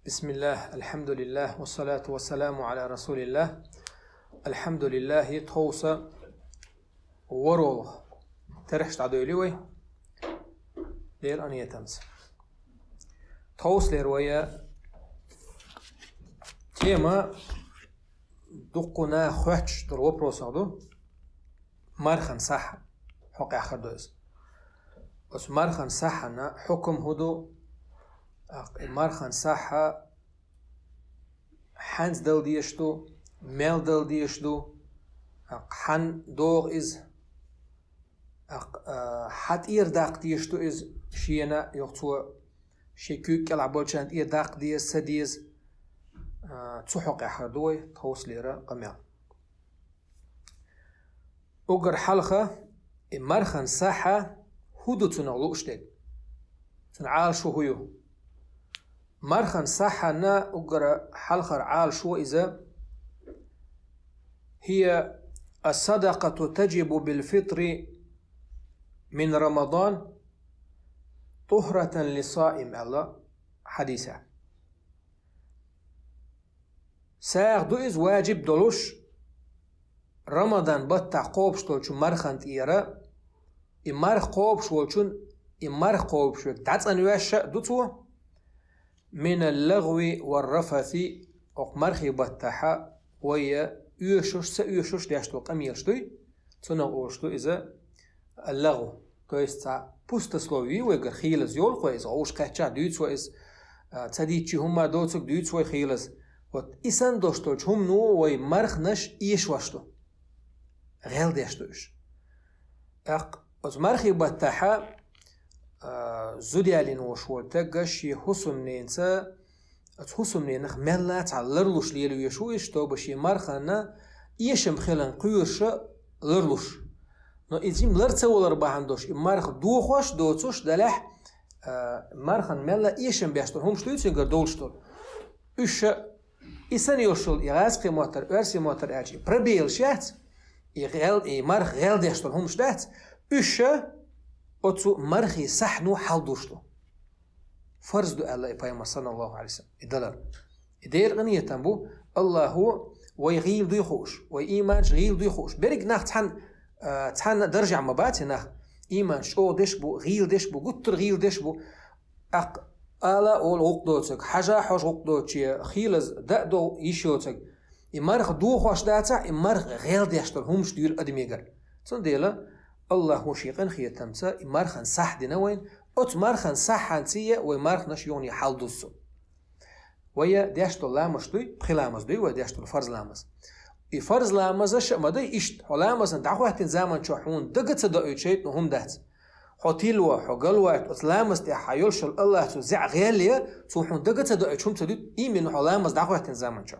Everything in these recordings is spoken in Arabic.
بسم الله الحمد لله والصلاة والسلام على رسول الله. الحمد لله توسا ورول ترحشت عدويلوي لير أنية تمس توس ليروية تيما دقنا خواتش در وبروسادو مرخن صح حق آخر دوز بس مرخن صح نا حكم هدو مرخن صح حنز دل ديشتو ميل دل ديشتو حن دوغ إز حت إير داق ديشتو إز شينا يقصو شيكوك العبولشان إير داق ديز سديز تسحق آخر دوي توس ليرا قميل أقر حلقة مرخن صح هدو تنغلو اشتاق تنعال شو هيو مرخن صح نا أقرأ حلقة عال شو إذا هي الصدقة تجب بالفطر من رمضان طهرة للصائم الله حديثة ساق دو إز واجب دولوش رمضان بطع قوبش دولشو مرخن تيرا إمارخ قوبش ولشون إمارخ قوبش تعطى نواش دوتو من اللغو والرفث أقمرخي بطحا ويا يوشوش سيوشوش داشتو قميلشتوي تنغوشتو إذا اللغو то есть пустословие ويقر خيلز يول خويز أوش قهجا دويت ويز تديتشي هما دوتسك دويت وي خيلز وات إسان دوشتوش هم نو وي مرخ نش إيش واشتو غيل داشتوش أز مرخي بطحا زوديالين وشولتاقش يحسم نينسا تحسم نينخ ملا تعلرلوش ليلو يشويش تو بشي مرخانا يشم خلان قيوش لرلوش نو إزيم لرتسا ولرباهندوش مرخ دوخوش دوتسوش دلح مرخان ملا يشم بيشتر هم شتويتو ينقر دولشتر إش إسان يوشل يغازقي موتر أرسي موتر أجي بربيل شات مرخ غيل ديشتر هم شتات إش أتو مرخي صحنو حلدوشتو فرض دو الله إبايما صلى الله عليه وسلم إدلر إدير غنية تنبو الله هو ويغيل دو يخوش وإيمانش غيل دو يخوش بريق ناخ تحن درجة عمباتي ناخ إيمانش أو ديش بو غيل ديش بو قطر غيل ديش بو ألا أول غقدوتك حاجة حوش غقدوتي خيلز دأدو يشوتك إمارخ دو خوش داتا إمارخ غيل ديشتر همش دير أدميقر تنديلا الله هو شيقن خيه تمسا مرخن صح دينوين أت مرخن صح هانسية ومرخ نش يوني حال دوسو ويا ديشتو لامش دوي بخلامز دوي وديشتو فرز لامز فرز لامزش مدي إشت لامز دعوة زمان شحون دقت دقيت شيء نهم دهت حتيلوا حقلوا أتلامز تحيلش الله تزع غالية صحون دقت دقيت شوم تدي إيمن لامز دعوة زمان شو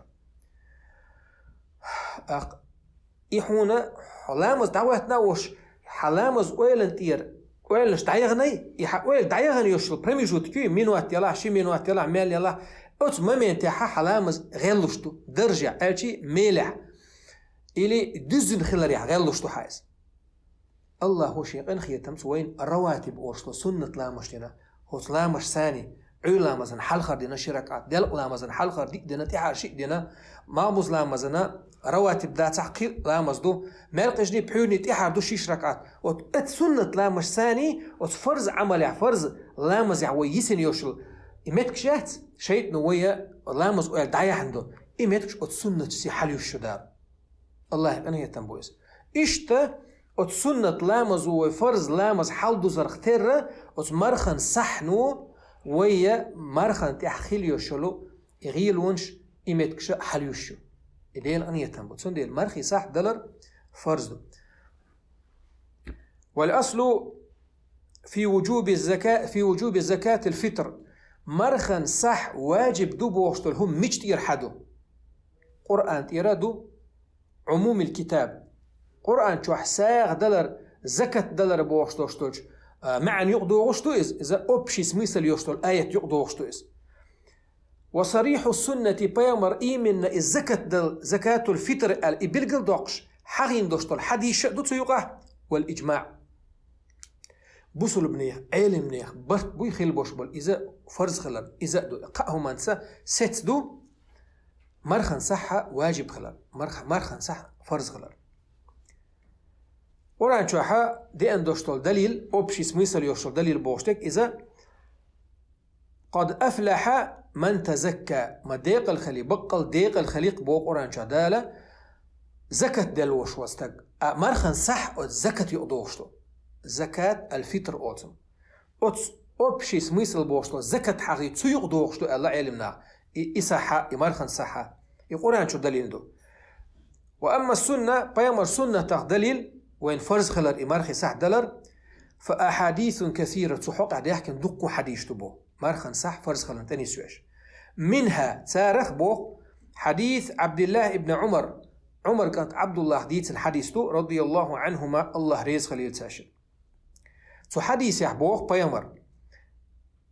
إحونا لامز دعوة نوش حلامز ويلنتير ويلش دايغني ويل دايغني يوشل بريميجوت كي مينوات يلا شي مينوات يلا ميل يلا اوت ممن تاع حلامز غلشتو درجه الشي ميلح الي دزن خلري غلشتو حايز الله هو شي قنخيه تمس وين الرواتب اورشلو سنه لامشتنا هو لامش ثاني علامزن حلخر دينا شركات دل لامزن حلخر دينا تاع شي دينا ما مزلامزنا رواتب ذات تحقيق لامزدو مالقجني بحوني تيحر دو شيش ركعات وات سنة لامش ثاني وتفرز عمل فرز لامز يسن يوشل إمتك شات شيء نوية لامز ويل دعيا عنده إمتك وات سنة سي حليو الشدار الله أنا يتنبويز إشتا وات سنة لامز وفرز لامز حلدو زرختر وات مرخن صحنو ويا مرخن تحخيل يوشلو يغيل ونش إمتك شا حليو الشو إلين أن يتنبو تسون المرخي صح دلر فرض والأصل في وجوب الزكاة الفطر مرخن صح واجب دبو وشتلهم مجت يرحدو قرآن تيرادو عموم الكتاب قرآن شو حساغ دلر زكاة دلر بوشتوش معن يقضو وشتوز إذا أبشي سميسل يوشتول آية يقضو وشتوز وصريح السنة بيامر إيمن زكاة الفطر الإبلغل دوقش حغين دوشتل حديش دوتو يقع والإجماع بوصل بنيخ علم نيخ برت بوي خيل بوش بول إذا فرض خلال إذا دو قاهم منسا ست دو مرخن صحة واجب خلال مرخن صح فرض خلال وران شوحا دي اندوشتول دليل أبشي سميسل يوشتول دليل بوشتك إذا قد أفلح من تزكى ما ديق الخلي بقل ديق الخليق بوق وران شادالة زكاة دلوش وستق مرخن صح زكاة يقضوشتو زكاة الفطر أوتم أبشي سميسل بوشتو زكاة حقي تسو يقضوشتو الله علمنا إساحة إمرخن صحة يقولان شو دليل دو وأما السنة بيامر سنة دليل وين فرز خلال إمارخي صح دلر فأحاديث كثيرة تحق عدي يحكي دقو حديث تبو مارخن صح فرز خلال تاني سويش منها تارخ بو حديث عبد الله ابن عمر كانت عبد الله ديت الحديث تو رضي الله عنهما الله ريز خليل تاشر تو حديث يحبوه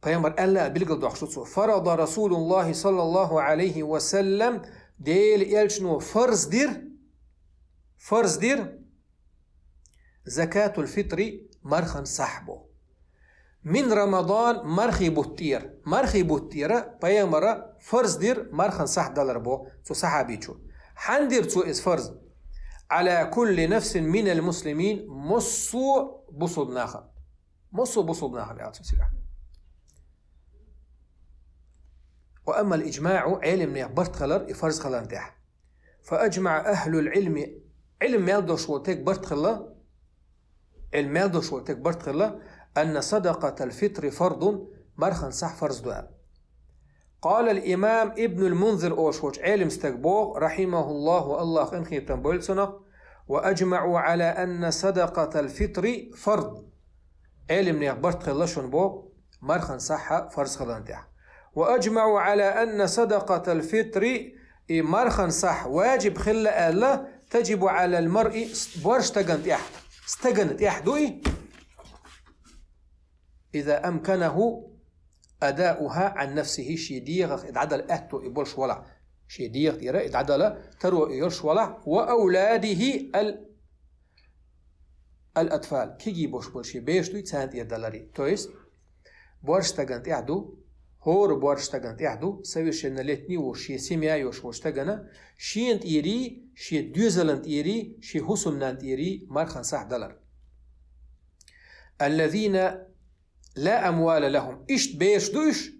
بيامر ألا بلغل دوحشتو فرض رسول الله صلى الله عليه وسلم ديل إلشنو فرز دير زكاة الفطر مرخن صحبه من رمضان مرخي بوتير بيامر فرز دير مرخن صح دلر بو تو صحابي شو حندير تو إس فرز على كل نفس من المسلمين مصو بصدناخا بيعطي سلاح. وأما الإجماع علم يخبرت خلر يفرز خلر نتاح فأجمع أهل العلم علم يالدوش وتك برت خلر علم يالدوش وتك برت خلر أن صدقة الفطر فرض مرخن صح فرز دعاء. قال الإمام ابن المنذر أوشوش علم استقبوغ رحمه الله والله انخي تنبولسنا وأجمعوا على أن صدقة الفطر فرض علم يخبرت خلر شنبوغ مرخن صح فرز خلر نتاح وأجمعوا على أن صدقة الفطر مرخن صح واجب خلة ألا تجب على المرء استجنت يحدوي إذا أمكنه أداؤها عن نفسه شيديغ إدعدل أهتو إبولش ولا شيديغ تيرا إدعدل ترو إيرش ولا وأولاده الأطفال كيجي بولشي بيشتوي تسانت يدلري تويس بورشتغنت يحدو هور بورشتغنت يحدو سويشن لتني وشي سيميايوش وشتغنا شينت إيري شي دوزلنت إيري شي حسمنانت إيري مرخن صح دلر الذين لا أموال لهم إشت بيشتوش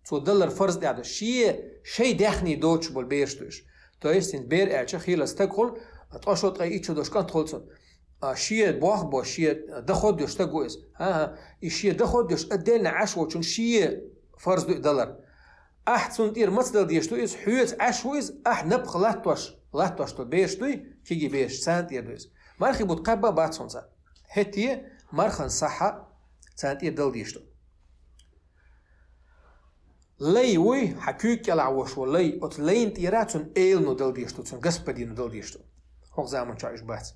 تو دلر فرز دعدو شي دخني دوش بول بيشتوش تو يستين بير اعشا خيل استقل اتقاشوت اي ايشو دوش كان تخلصن شي بواخ بو شي دخود دوش تقويز شي دخود دوش ادينا عشو چون شي فرز دو دلر احسن تير مصدر ديشتو إز حيوت عشويز نبق لاتوش تو بيشتوي كيجي بيش سانت يدويز مارخي بود قبا بات سونزا هتي مارخن صحة سانت يدل ديشتو لي وي حكيك العوش ولي اتلين تيراتون ايلنو دل ديشتو تون غسبدينو دل ديشتو هوق زامن شايش بات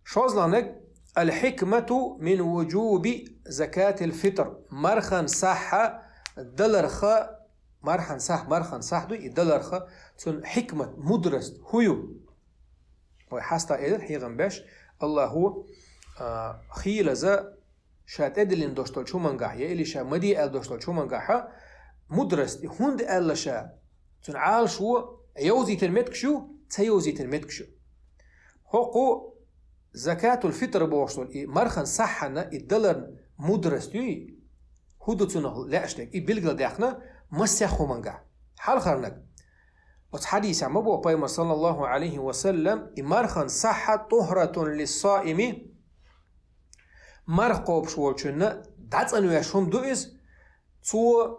شوزلانك الحكمة من وجوب زكاة الفطر مرخن صحة دلرخة مرخن صح دو دلرخة تون حكمة مدرس هيو وحاستا ايدر حيغن باش الله هو خيلزا شات ادلين دوشتول شو منقاح يلي شا مدي ال دوشتول شو منقاحا مدرس هند ال شا تون عال شو يوزي تنمتك شو تيوزي تنمتك شو هوقو زكاة الفطر بوشتول مرخن صحنا الدلر مدرس يوي هودو تونه لاشتك بلغل داخنا مسيخو منقاح حال خرنك وحديث عن مبو بايمر صلى الله عليه وسلم مرخن صحة طهرة للصائم مرخ قوب شوالشنا دعت أنو يشهم دوئز تو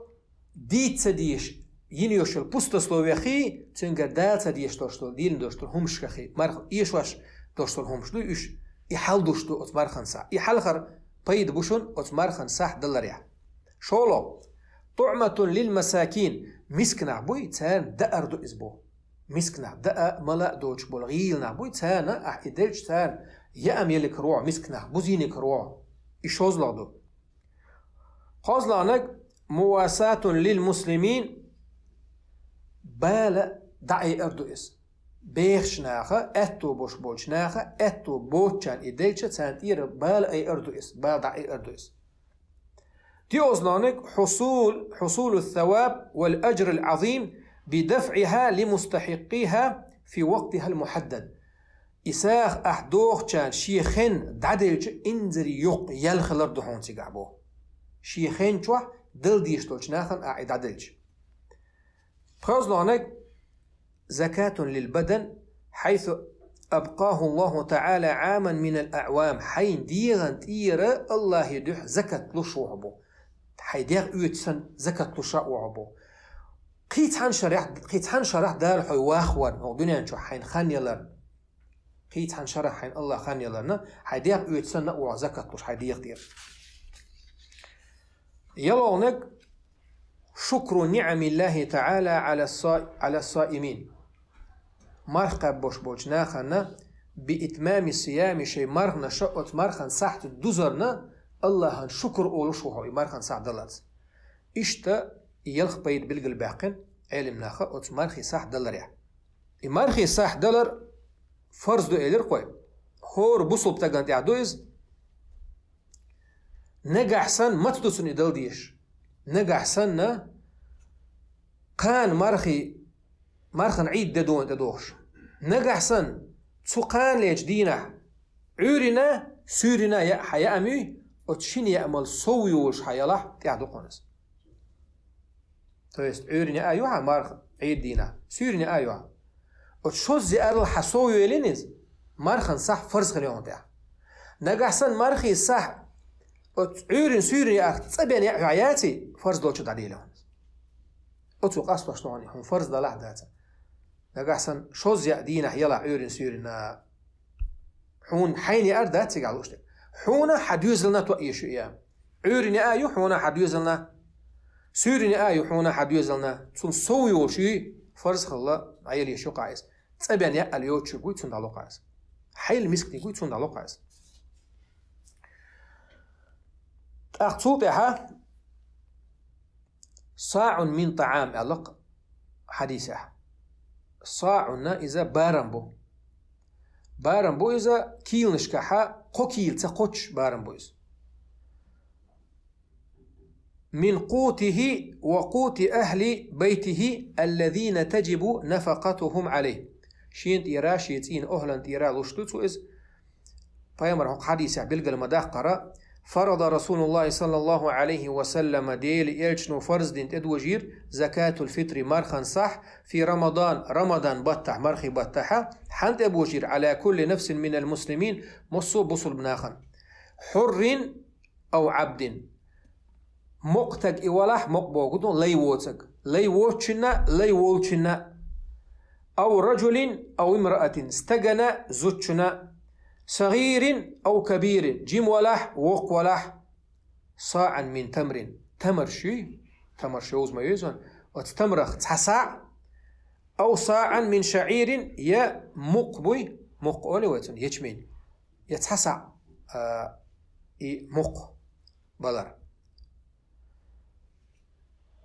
ديت سديش ينيوشل بوستسلوويخي تنقر دال سديش دوشتول ديلن دوشتول همشكخي مرخ إيشواش دوشتول همش دو إيش إحال دوشتو أت مرخن صح إحال خر بايد بوشون أت مرخن صح دلريح شولو طعمة للمساكين مسكنا بوي تان دأر دو إزبو مسكنا دأ ملا دوش بولغيلنا بوي تان إدلج تان يأم يلك روع مسكنا بوزينك روع إشوز لغدو قازلانك مواساة للمسلمين بالا دعي أردو إس بيخشناخا اتو بوش بوشناخا اتو بوشان إدلشة سانتير بال أي أردوئس بال دع أي أردوئس دي أزنانك حصول الثواب والأجر العظيم بدفعها لمستحقيها في وقتها المحدد إساخ أحدوخ كان شيخين دعدلش إنزري يق يلخلر دحون سيقعبو شيخين شوح دل ديشتوش ناخن أعيد عدلش بخوزنانك زكاة للبدن حيث أبقاه الله تعالى عاما من الأعوام حين ديغن تيرا الله يدح زكاة لشوعبو حي ديغ يتسن زكاة لشوعبو قيت حن شرح دال حي واخوان أو دنيا نشو حين خان يلر قيت حن شرح حين الله خان يلرنا حي ديغ يتسن نقوع زكاة لش حي ديغ دير يلونك شكر نعم الله تعالى على الصائمين مرقب بوش ناخنا بإتمام الصيام شيء مرخنا شقت مرخن ساحت الدزرنا الله شكر أولوشوها مرخن ساحت دلات إشتا يلخ بيت بلغ باقن علم ناخا أت مرخي ساحت دلار يعني مرخي ساحت دلار فرض دو إلر قوي هور بوصل بتاقنت يعدوز نجح سن ما تدوسن إدل ديش نجح سن كان مرخن عيد ددون تدوخش نجح سن تسقان ليش دينا عورنا سورنا يا حيا أمي وتشين يعمل صويوش حياله تعدو قنص تويست عورنا أيوها مرخ عيد دينا سورنا أيوها وتشوز أرل حصويو يلينز مرخن صح فرز خليهم تاع نجح سن مرخي صح عورن سورنا تبين يا حياتي فرز دوتش تعديلهم أتوقع أصلاً هم فرز دلع داتا نجحسن شوز يأدينا يلا عورن سورنا حون حين أردات تقعد وشتك حونا حديوزلنا توقي شو إياه عورن آيو حونا حديوزلنا سورن آيو حونا حديوزلنا تون سويو شيء فرز خلا عيلي شو قايس تبين يا اليوت شو قوي تون دالو قايس حيل مسكني قوي تون دالو قايس أخطوطها صاع من طعام ألق حديثه صاعنا إذا بارنبو إذا كيل نشكحا قوكيل تقوش بارنبو إذا من قوته وقوت أهل بيته الذين تجب نفقتهم عليه شين تيرا شيتين أهلا تيرا لشتوتو إذ فيمر حديثه بلغ المداخ قرأ فرض رسول الله صلى الله عليه وسلم ديل إلشنو فرز دين تدوجير زكاة الفطر مرخن صح في رمضان بطح مرخي بطحة حنت أبوجير على كل نفس من المسلمين مصو بصل بناخن حر أو عبد مقتق إولاح مقبوغدون لي ووتشنا أو رجل أو امرأة استغنى زوتشنا صغير أو كبير جيم ولاح وق ولاح صاعا من تمر شوز ما يزون وتتمرخ تحسع أو صاعا من شعير يا مقولي ويتون يجمين يتحسع مق بلر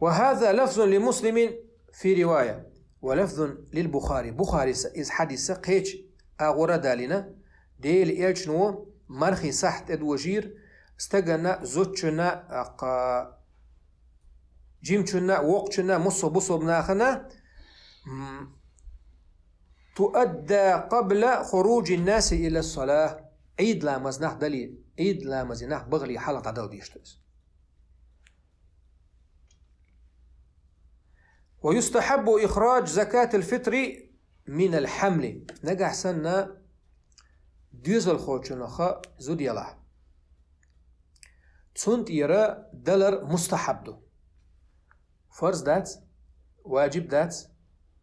وهذا لفظ لمسلم في رواية ولفظ للبخاري بخاري إذ حديث قيش أغورا دالنا ديل إلشنو مرخي صحت أدوجير استغنى زوتشنا جيمشنا وقتنا مصو بصو بناخنا تؤدى قبل خروج الناس إلى الصلاة عيد لامزناح دليل عيد لامزناح بغلي حلقة دل ديشتوز ويستحب إخراج زكاة الفطر من الحمل نجح سنة ديزل خوشنخا زود يلا تسنت يرى دلر مستحب دو فرض دات واجب دات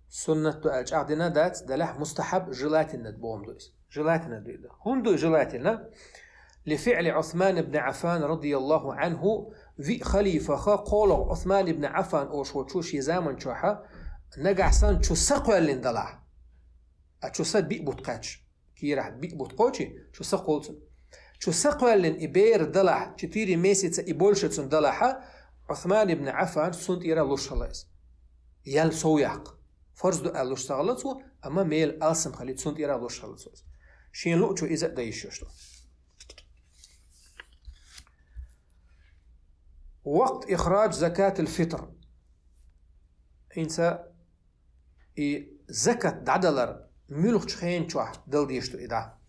سنة تؤج عدنا دات دلح مستحب جلاتنا بوم دويس جلاتنا دويدا هندو جلاتنا لفعل عثمان بن عفان رضي الله عنه في خليفة قول عثمان بن عفان أو شوشي زامن شوحا نجح سن شو سقوى اللي اندلع أشو سد بيقبط قاتش كي راح بيقبط قوتشي شو سقولتن شو سقوى اللي إبير دلع كتيري ميسيت إبولشتن دلعها عثمان بن عفان سنت إيرا لوش خلاص يال سويق فرض دو ألوش تغلطو أما ميل ألسم خلي تسونت إيرا ألوش تغلطو شين لوچو إذا دايشوشتو وقت إخراج زكاة الفطر إنسا زكاة دعدلر ملوخ خين چوح دل ديشتو إذا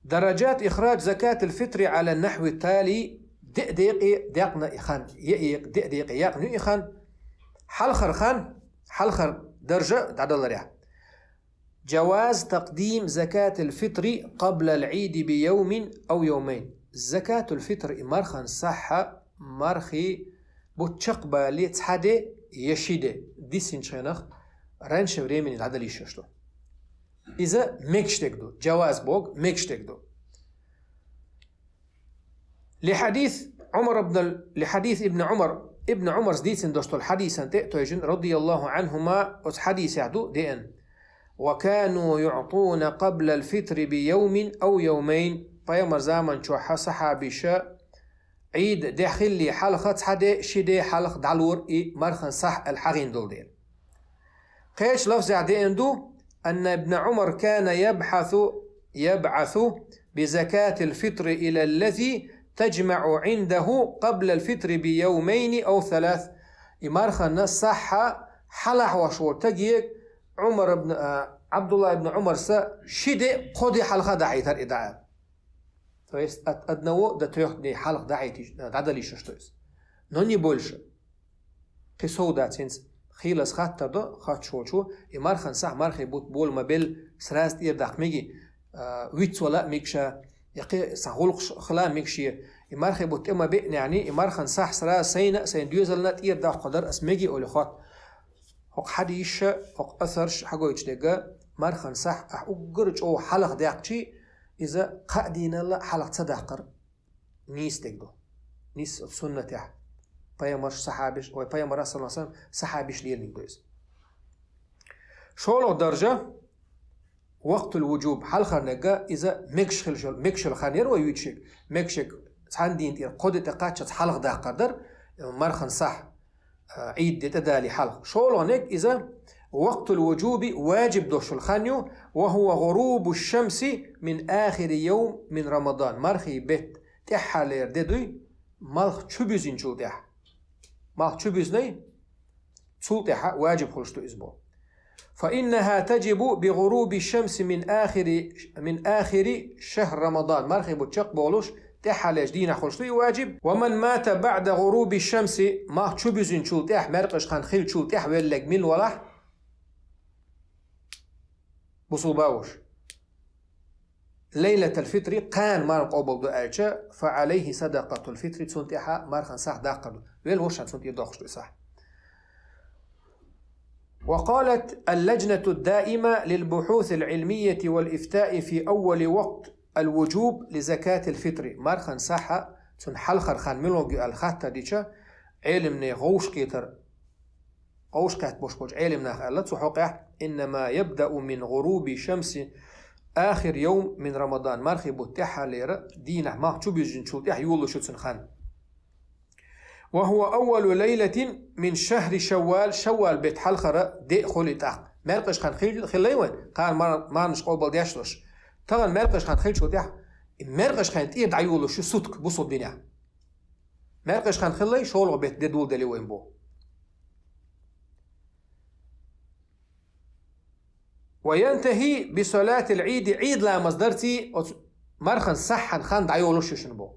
درجات إخراج زكاة الفطر على النحو التالي دقيقي دقنا إخان يقيق دقيقي يقنو إخان حلخر خان حلخر درجة دعدلر يعني جواز تقديم زكاة الفطر قبل العيد بيوم أو يومين زكاة الفطر مرخن صحة مرخي بوتشقبة ليتحدي يشيدي دي سنشينخ رانش بريمين العدل يشوشتو إذا ميكشتكدو جواز بوغ ميكشتكدو لحديث ابن عمر زديتن دوشتو الحديث انتقتوجن رضي الله عنهما حديث يعدو دين وكانوا يعطون قبل الفطر بيوم أو يومين فيمر زامن شوحا صحابي شا عيد داخل لي حلقة حدا شدي حلق دعلور مرخن صح الحغين دول ديل قيش لفظ عديندو أن ابن عمر كان يبعث بزكاة الفطر إلى الذي تجمع عنده قبل الفطر بيومين أو ثلاث مرخن صح حلح وشور تجيك عبد الله بن عمر شدي قدي حلقة دعيتر إدعاء فيست أدنو دا تيخدي حلق دعيتي دعدلي ششتويس نوني بولش قصو داتينس خيلس خاطر دا خاط شوشو مرخن صح مرخي بوت بول ما بيل سراست إير داق ميجي ويتس ولا ميكشا يقي سغولق خلا ميكشي مرخي بوت إما بيئن يعني مرخن صح سراس سين دوزلنات إير داق قدر اسميجي أولي خاط هق حديش هق أثرش حقو يتشدقا مرخن صح أقرج أو حلق داقشي إذا قادينا لا حلق صداقر نيس تقدو نيس السنة تاع بيامرش صحابش أو بيامر صلى الله عليه وسلم صحابش ليل نقدوز شولو درجة وقت الوجوب حلقة نقا إذا مكشل خانير ويوتشك مكشك عندين تير قد تقاتش حلق داقر در مرخن صح عيد تدالي حلق شولو نق إذا وقت الوجوب واجب دوش الخانيو وهو غروب الشمس من آخر يوم من رمضان مرخي بيت تحالير ددوي مالخ تشبيزين شو تح مالخ تشبيزني شو تح واجب خلشتو إزبو فإنها تجب بغروب الشمس من آخر شهر رمضان مرخي بتشق بولوش تحاليش دينا خلشتو واجب ومن مات بعد غروب الشمس مالخ تشبيزين شو تح مرقش خان خيل شو تح ولك من ولا بصل باوش ليلة الفطر قان مار قبل دعاء فعليه صدقة الفطر تسنتها مارخن صح داقل ويلوش تسنتي دوخش صح. وقالت اللجنة الدائمة للبحوث العلمية والإفتاء في أول وقت الوجوب لزكاة الفطر مارخن صح تنحلخر خان ملوغي الخاتة ديشا علمني غوش كيتر غوش كات بوش علمنا خالت سحوقه إنما يبدأ من غروب شمس آخر يوم من رمضان مرخي بوتيحة ليرة دينه ما تشوبيجن شوتيح يولو شوتسن خان وهو أول ليلة من شهر شوال بيت حلخرة دي خلطاق مرقش خان خليوان قال ما نشقو بالدياشلوش طبعا مرقش خان خيل شوتيح مرقش خان تيد عيولو شو صدق بصو الدنيا مرقش خان خلي شولو بيت دي دول دلي وين بو وينتهي بصلاة العيد عيد لا مصدرتي مرخن صحن خان دعيولوش شنبو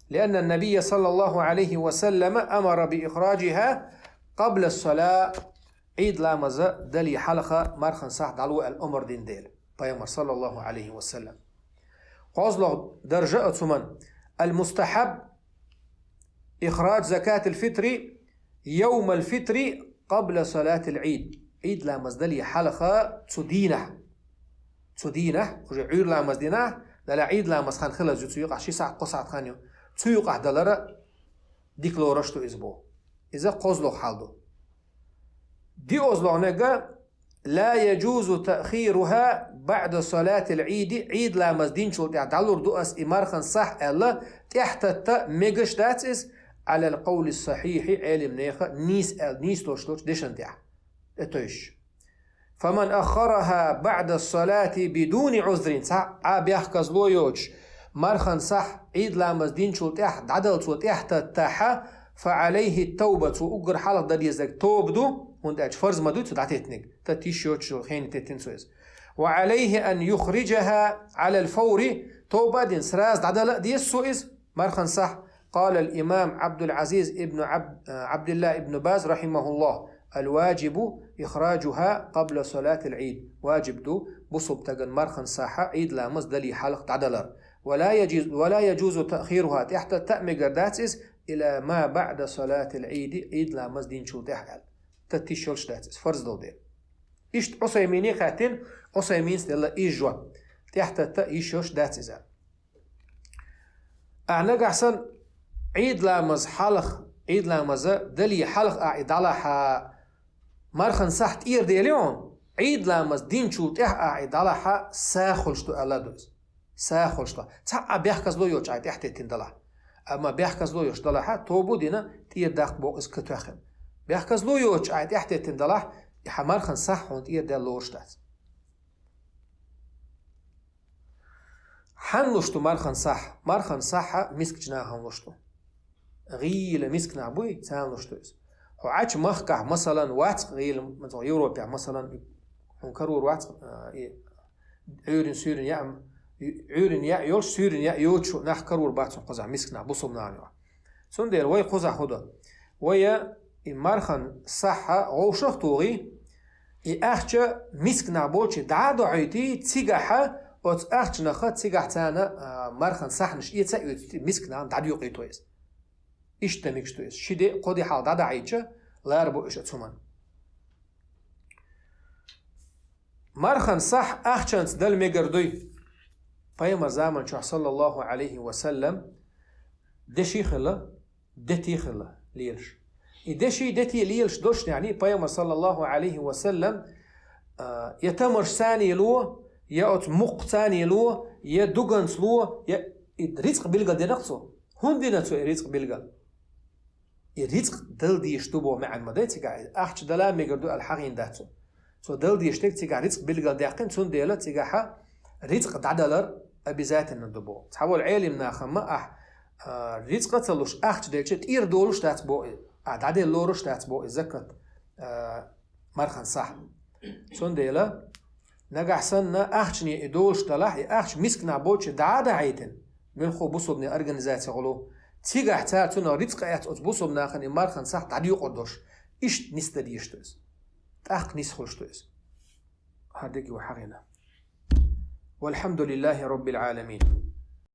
لأن النبي صلى الله عليه وسلم أمر بإخراجها قبل الصلاة عيد لا مزا دلي حلقة مرخن صح دعلو الأمر دين ديل بيامر صلى الله عليه وسلم قوزلو درجة ثمن المستحب إخراج زكاة الفطر يوم الفطر قبل صلاة العيد عيد لا مزدلي حلقة تدينه عيد لا مزدينه دلا عيد لا مسخن خلص جتسويق عشي ساعة قصعة خانيو تسويق عدلرة ديكلورشتو إزبو إذا قوزلو حالدو دي أوزلو نقا لا يجوز تأخيرها بعد صلاة العيد عيد لا مزدين شو تعدلور دو أس إمارخن صح ألا تحت ميقش داتس على القول الصحيح علم نيخ نيس توش دشنتع اتوش. فمن أخرها بعد الصلاة بدون عذر صح بيحكز لو يوش مرخن صح عيد لامز دين شو تحت عدل شو تحت تاحا فعليه التوبة وأجر حالة دليزك توبدو وانت فرض مدود تدعتنك تتيشوت شو خين تتنسوز وعليه أن يخرجها على الفور توبة دين سراز عدل دي السوئز مرخن صح. قال الإمام عبد العزيز ابن عبد الله ابن باز رحمه الله الواجب إخراجها قبل صلاة العيد واجب دو بصب تجن مرخن صح عيد لامز دلي حلق عدلر ولا يجوز تأخيرها تحت تأمي قرداتس إلى ما بعد صلاة العيد عيد لامز دين شو تحقل تتيشولش داتس فرز دو دير إشت عصيميني خاتن عصيمين ستيلا إيجوا تحت تأيشوش داتس أعناق أحسن عيد لامز حلق عيد لامز دلي حلق أعيد على مرخن صح تير ديليون عيد لامز دين شو تحقل على ساخلشتو ألا دوز ساخلشتو تا بيحكز لو يوش عيد تحت تندلا اما بيحكز لو يوش دلاحا توبو دينا تير داق بو اس كتوخن بيحكز لو يوش عيد تحت تندلا يحمرخن صح وانت تير دل لوش دات حنلشتو مرخن صح مسك جناها هنلشتو غيل مسك نعبوي تانلشتو هو عاش مخكع مثلا واتق غيل مثلا يوروبيا مثلا هنكرور واتق عيورين سيرين يعم عيورين يا يولش سيرين يا يوتشو نح كرور باتون قزع مسكنا بصم نانيو سندير وي قزع هدا ويا المرخن صحة غوشخ توغي اخجا مسكنا بولش دعادو عيتي تيجاحا وت اخج نخا تيجاح تانا مرخن صحنش يتا مسكنا دعدو قيتويس ايش تميكشتويس شدي قدي حال دعدا عيتشا لا يربو ايش اتسومان مرخن صح اخجانت دل ميقردوي Peygamber zaman çah sallallahu aleyhi ve sellem deşi khilla deti khilla liyelş. deşi deti liyelş doş yani Peygamber sallallahu aleyhi ve sellem yetamır sani lu ya ot muqtani lu ya dugans lu ya rizq bilga denaqso hun dinatso rizq bilga rizq dal di yshtubo ma'an madati قاعد احج دلا ميقردو الحقين داتو so dal di yshtek tiga rizq bilga daqin sun dela tigaha رزق دعدلر أبيزات الندبو تحول عالم ناخما رزق تلوش أخش ديلش تير دولش تاتبو عدد لورش تاتبو زكت مرخن صح سون ديلا نجح سنة أخشني دولش تلاح أخش مسكنا بوش دعادة عيدن من خو بصبني أرجنزاتي غلو تيجا احتاجتنا رزق أت بصب ناخني مرخن صح تعديو قدوش إيش نستديشتوز تأخ نسخلشتوز هذيك وحقنا والحمد لله رب العالمين.